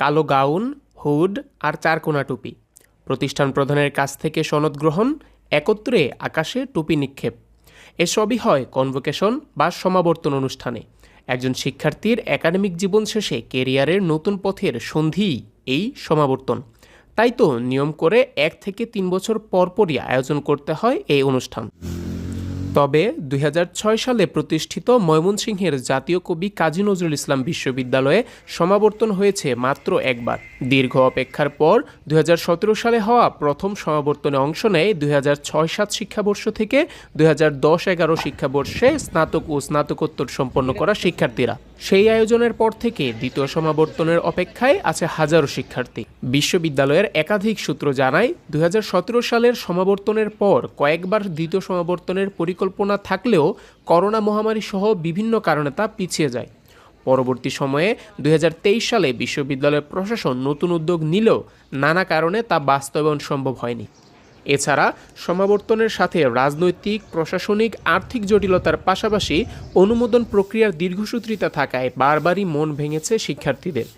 কালো gown, hood আর চারকোনা টুপি। প্রতিষ্ঠান প্রধানের কাছ থেকে সনদ গ্রহণ, একত্রে আকাশে টুপি নিক্ষেপ। এসবই হয় কনভোকেশন বা সমাবর্তন অনুষ্ঠানে। একজন শিক্ষার্থীর একাডেমিক জীবন শেষে কেরিয়ারের নতুন পথের সন্ধিই এই সমাবর্তন। তাই তো নিয়ম করে 1 থেকে 3 বছর পরপরই আয়োজন করতে হয় এই অনুষ্ঠান। তবে 2006 সালে প্রতিষ্ঠিত ময়মনসিংহের জাতীয় কবি কাজী নজরুল ইসলাম বিশ্ববিদ্যালয়ে সমাবর্তন হয়েছে মাত্র একবার। দীর্ঘ অপেক্ষার পর 2017 সালে হওয়া প্রথম সমাবর্তনে অংশ নেয় 2006-07 শিক্ষাবর্ষ থেকে 2010-11 শিক্ষাবর্ষে স্নাতক ও স্নাতকোত্তর সম্পন্ন করা শিক্ষার্থীরা। সেই আয়োজনের পর থেকে দ্বিতীয় সমাবর্তনের অপেক্ষায় আছে হাজারো শিক্ষার্থী। বিশ্ববিদ্যালয়ের একাধিক সূত্র জানায় 2017 সালের সমাবর্তনের পর কয়েকবার দ্বিতীয় সমাবর্তনের পরিকল্পনা থাকলেও করোনা মহামারী সহ বিভিন্ন কারণে তা পিছিয়ে যায়। পরবর্তী সময়ে 2023 সালে বিশ্ববিদ্যালয় প্রশাসন নতুন উদ্যোগ নিলেও নানা কারণে তা বাস্তবায়ন সম্ভব হয়নি। এছাড়া সমাবর্তনের সাথে রাজনৈতিক, প্রশাসনিক, আর্থিক জটিলতার পাশাপাশি অনুমোদন প্রক্রিয়ার দীর্ঘসূত্রিতা থাকায় বারবারই মন ভেঙেছে শিক্ষার্থীদের।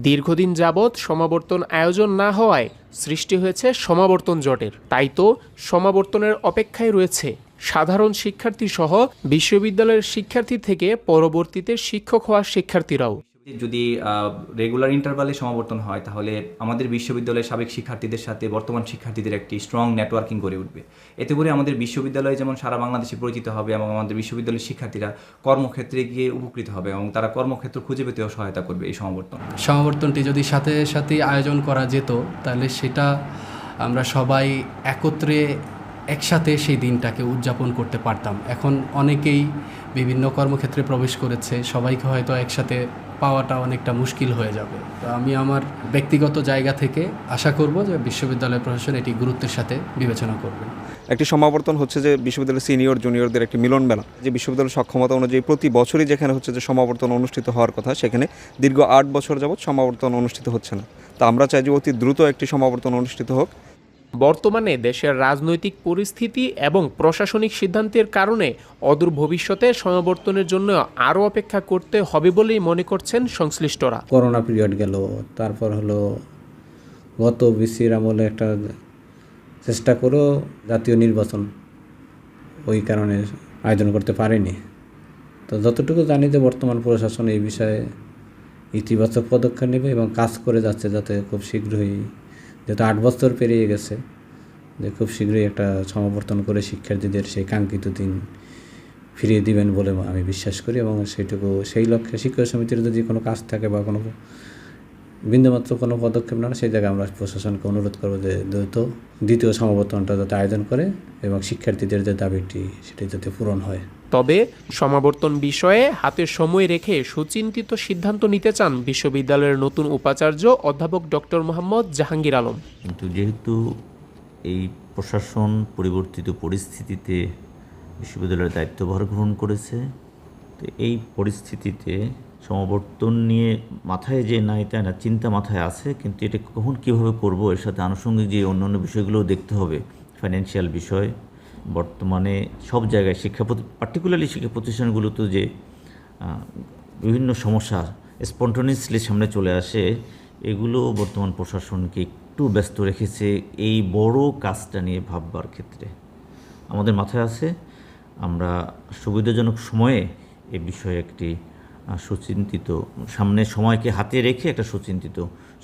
দীর্ঘদিন যাবৎ সমাবর্তন আয়োজন না হওয়ায় সৃষ্টি হয়েছে সমাবর্তন জটের। তাই তো সমাবর্তনের অপেক্ষায় রয়েছে সাধারণ শিক্ষার্থী সহ বিশ্ববিদ্যালয়ের শিক্ষার্থী থেকে পরবর্তীতে শিক্ষক হওয়া শিক্ষার্থীরাও। যদি রেগুলার ইন্টারভালে সমাবর্তন হয় তাহলে আমাদের বিশ্ববিদ্যালয়ের সাবেক শিক্ষার্থীদের সাথে বর্তমান শিক্ষার্থীদের একটি স্ট্রং নেটওয়ার্কিং গড়ে উঠবে। এতে করে আমাদের বিশ্ববিদ্যালয় যেমন সারা বাংলাদেশে পরিচিত হবে এবং আমাদের বিশ্ববিদ্যালয়ের শিক্ষার্থীরা কর্মক্ষেত্রে গিয়ে উপকৃত হবে এবং তারা কর্মক্ষেত্র খুঁজে পেতেও সহায়তা করবে এই সমাবর্তনটি যদি সাথে সাথে আয়োজন করা যেত তাহলে সেটা আমরা সবাই একত্রে একসাথে সেই দিনটাকে উদযাপন করতে পারতাম। এখন অনেকেই বিভিন্ন কর্মক্ষেত্রে প্রবেশ করেছে, সবাইকে হয়তো একসাথে পাওয়াটা অনেকটা মুশকিল হয়ে যাবে। তো আমি আমার ব্যক্তিগত জায়গা থেকে আশা করব যে বিশ্ববিদ্যালয় প্রশাসন এটি গুরুত্বের সাথে বিবেচনা করবে। একটি সমাবর্তন হচ্ছে যে বিশ্ববিদ্যালয়ের সিনিয়র জুনিয়রদের একটি মিলন মেলা, যে বিশ্ববিদ্যালয়ের সক্ষমতা অনুযায়ী প্রতি বছরই যেখানে হচ্ছে যে সমাবর্তন অনুষ্ঠিত হওয়ার কথা সেখানে দীর্ঘ 8 বছর যাবৎ সমাবর্তন অনুষ্ঠিত হচ্ছে না। তা আমরা চাই যে অতি দ্রুত একটি সমাবর্তন অনুষ্ঠিত হোক। বর্তমানে দেশের রাজনৈতিক পরিস্থিতি এবং প্রশাসনিক সিদ্ধান্তের কারণে অদূর ভবিষ্যতে সমাবর্তনের জন্য আরও অপেক্ষা করতে হবে বলেই মনে করছেন সংশ্লিষ্টরা। করোনা পিরিয়ড গেল, তারপর হলো গত বিসির আমলে একটা চেষ্টা করেও জাতীয় নির্বাচন ওই কারণে আয়োজন করতে পারেনি। তো যতটুকু জানি যে বর্তমান প্রশাসন এই বিষয়ে ইতিবাচক পদক্ষেপ নেবে এবং কাজ করে যাচ্ছে যাতে খুব শীঘ্রই, যেহেতু 8 বছর পেরিয়ে গেছে, যে খুব শীঘ্রই একটা সমাবর্তন করে শিক্ষার্থীদের সেই কাঙ্ক্ষিত দিন ফিরিয়ে দিবেন বলে আমি বিশ্বাস করি। এবং সেই লক্ষ্যে শিক্ষক সমিতির যদি কোনো কাজ থাকে বা কোনো বিন্দুমাত্র কোনো পদক্ষেপ না, সেই জায়গায় আমরা প্রশাসনকে অনুরোধ করবো যে দ্রুত দ্বিতীয় সমাবর্তনটা যাতে আয়োজন করে এবং শিক্ষার্থীদের যে দাবিটি সেটি যাতে পূরণ হয়। তবে সমাবর্তন বিষয়ে হাতে সময় রেখে সুচিন্তিত সিদ্ধান্ত নিতে চান বিশ্ববিদ্যালয়ের নতুন উপাচার্য অধ্যাপক ডক্টর মোহাম্মদ জাহাঙ্গীর আলম। কিন্তু যেহেতু এই প্রশাসন পরিবর্তিত পরিস্থিতিতে বিশ্ববিদ্যালয়ের দায়িত্বভার গ্রহণ করেছে, তো এই পরিস্থিতিতে সমাবর্তন নিয়ে মাথায় যে নাই তাই না চিন্তা মাথায় আছে, কিন্তু এটা কখন কীভাবে করব, এর সাথে আনুষঙ্গিক যে অন্যান্য বিষয়গুলোও দেখতে হবে, ফাইন্যান্সিয়াল বিষয়। বর্তমানে সব জায়গায় পার্টিকুলারলি শিক্ষা প্রতিষ্ঠানগুলোতে যে বিভিন্ন সমস্যা স্পন্টানিয়াসলি সামনে চলে আসে, এগুলো বর্তমান প্রশাসনকে একটু ব্যস্ত রেখেছে এই বড় কাজটা নিয়ে ভাববার ক্ষেত্রে। আমাদের মাথায় আছে আমরা সুবিধাজনক সময়ে এ বিষয়ে একটি সুচিন্তিত, সামনে সময়কে হাতে রেখে একটা সুচিন্তিত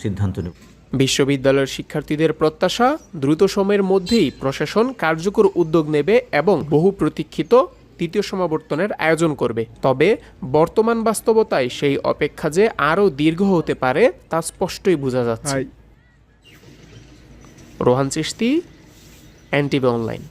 সিদ্ধান্ত নেব। বিশ্ববিদ্যালয়ের শিক্ষার্থীদের প্রত্যাশা দ্রুত সময়ের মধ্যেই প্রশাসন কার্যকর উদ্যোগ নেবে এবং বহু প্রতীক্ষিত তৃতীয় সমাবর্তনের আয়োজন করবে। তবে বর্তমান বাস্তবতায় সেই অপেক্ষা যে আরও দীর্ঘ হতে পারে তা স্পষ্টই বোঝা যাচ্ছে। Rohan Chishti, NTV online.